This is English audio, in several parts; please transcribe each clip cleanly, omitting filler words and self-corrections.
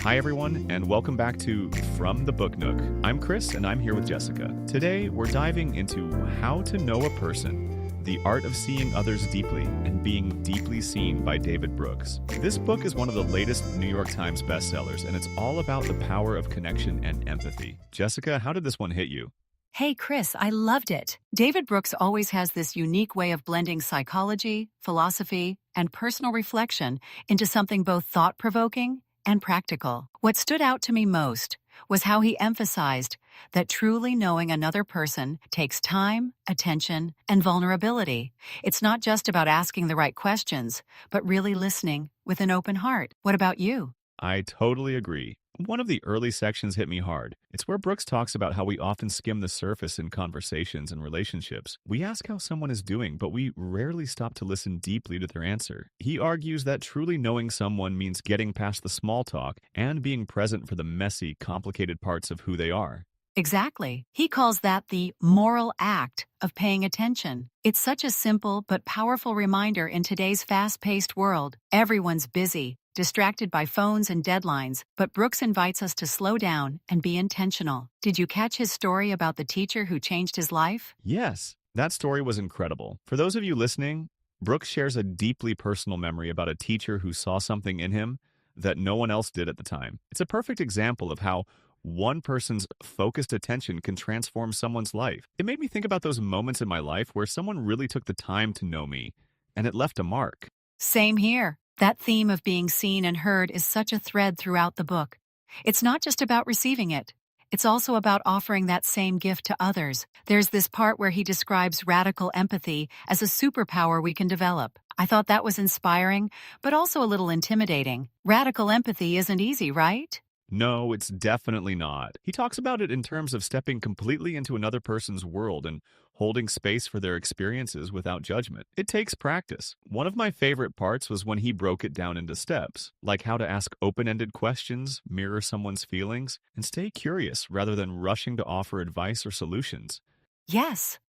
Hi, everyone, and welcome back to From the Book Nook. I'm Chris, and I'm here with Jessica. Today, we're diving into how to know a person, the art of seeing others deeply and being deeply seen by David Brooks. This book is one of the latest New York Times bestsellers, and it's all about the power of connection and empathy. Jessica, how did this one hit you? Hey, Chris, I loved it. David Brooks always has this unique way of blending psychology, philosophy, and personal reflection into something both thought-provoking and practical. What stood out to me most was how he emphasized that truly knowing another person takes time, attention, and vulnerability. It's not just about asking the right questions, but really listening with an open heart. What about you? I totally agree. One of the early sections hit me hard. It's where Brooks talks about how we often skim the surface in conversations and relationships. We ask how someone is doing, but we rarely stop to listen deeply to their answer. He argues that truly knowing someone means getting past the small talk and being present for the messy, complicated parts of who they are. Exactly. He calls that the moral act of paying attention. It's such a simple but powerful reminder in today's fast-paced world. Everyone's busy, distracted by phones and deadlines, but Brooks invites us to slow down and be intentional. Did you catch his story about the teacher who changed his life? Yes, that story was incredible. For those of you listening, Brooks shares a deeply personal memory about a teacher who saw something in him that no one else did at the time. It's a perfect example of how one person's focused attention can transform someone's life. It made me think about those moments in my life where someone really took the time to know me, and it left a mark. Same here. That theme of being seen and heard is such a thread throughout the book. It's not just about receiving it. It's also about offering that same gift to others. There's this part where he describes radical empathy as a superpower we can develop. I thought that was inspiring, but also a little intimidating. Radical empathy isn't easy, right? No, it's definitely not. He talks about it in terms of stepping completely into another person's world and holding space for their experiences without judgment. It takes practice. One of my favorite parts was when he broke it down into steps, like how to ask open-ended questions, mirror someone's feelings, and stay curious rather than rushing to offer advice or solutions. Yes.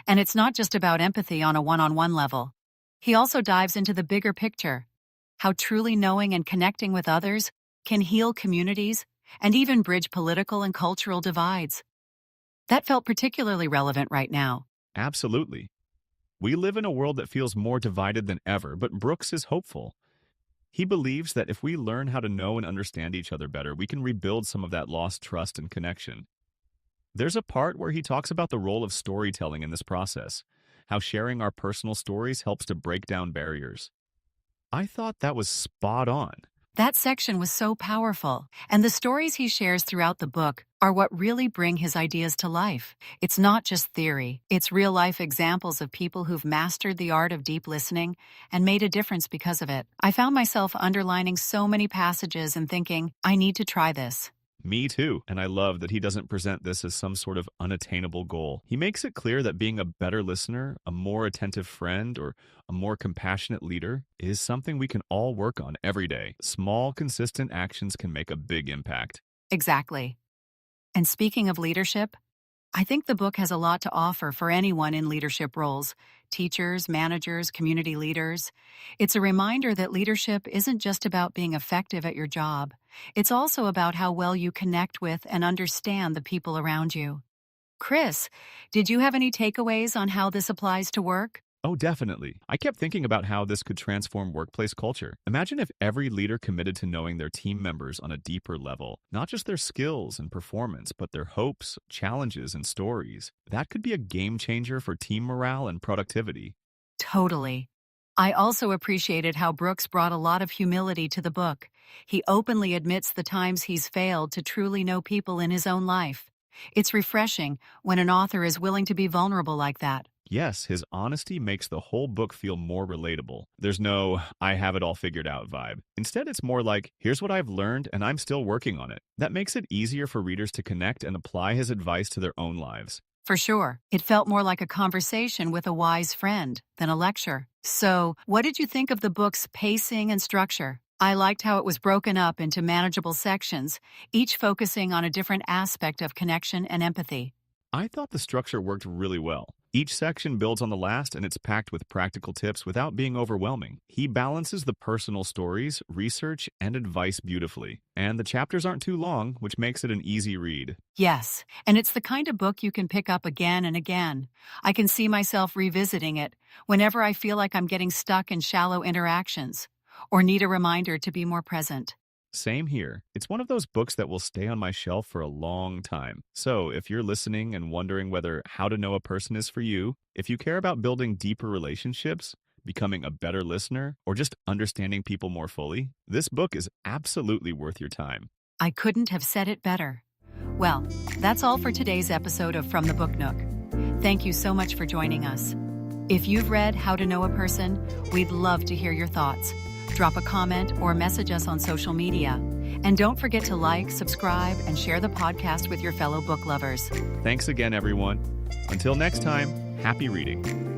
And it's not just about empathy on a one-on-one level. He also dives into the bigger picture, how truly knowing and connecting with others can heal communities and even bridge political and cultural divides. That felt particularly relevant right now. Absolutely. We live in a world that feels more divided than ever, but Brooks is hopeful. He believes that if we learn how to know and understand each other better, we can rebuild some of that lost trust and connection. There's a part where he talks about the role of storytelling in this process, how sharing our personal stories helps to break down barriers. I thought that was spot on. That section was so powerful, and the stories he shares throughout the book are what really bring his ideas to life. It's not just theory, it's real-life examples of people who've mastered the art of deep listening and made a difference because of it. I found myself underlining so many passages and thinking, I need to try this. Me too, and I love that he doesn't present this as some sort of unattainable goal. He makes it clear that being a better listener, a more attentive friend, or a more compassionate leader is something we can all work on every day. Small, consistent actions can make a big impact. Exactly. And speaking of leadership, I think the book has a lot to offer for anyone in leadership roles, teachers, managers, community leaders. It's a reminder that leadership isn't just about being effective at your job. It's also about how well you connect with and understand the people around you. Chris, did you have any takeaways on how this applies to work? Oh, definitely. I kept thinking about how this could transform workplace culture. Imagine if every leader committed to knowing their team members on a deeper level, not just their skills and performance, but their hopes, challenges, and stories. That could be a game changer for team morale and productivity. Totally. I also appreciated how Brooks brought a lot of humility to the book. He openly admits the times he's failed to truly know people in his own life. It's refreshing when an author is willing to be vulnerable like that. Yes, his honesty makes the whole book feel more relatable. There's no, I have it all figured out vibe. Instead, it's more like, here's what I've learned and I'm still working on it. That makes it easier for readers to connect and apply his advice to their own lives. For sure, it felt more like a conversation with a wise friend than a lecture. So, what did you think of the book's pacing and structure? I liked how it was broken up into manageable sections, each focusing on a different aspect of connection and empathy. I thought the structure worked really well. Each section builds on the last and it's packed with practical tips without being overwhelming. He balances the personal stories, research, and advice beautifully. And the chapters aren't too long, which makes it an easy read. Yes, and it's the kind of book you can pick up again and again. I can see myself revisiting it whenever I feel like I'm getting stuck in shallow interactions or need a reminder to be more present. Same here. It's one of those books that will stay on my shelf for a long time. So, if you're listening and wondering whether How to Know a Person is for you, if you care about building deeper relationships, becoming a better listener, or just understanding people more fully, this book is absolutely worth your time. I couldn't have said it better. Well, that's all for today's episode of From the Book Nook. Thank you so much for joining us. If you've read How to Know a Person, we'd love to hear your thoughts. Drop a comment or message us on social media. And don't forget to like, subscribe, and share the podcast with your fellow book lovers. Thanks again, everyone. Until next time, happy reading.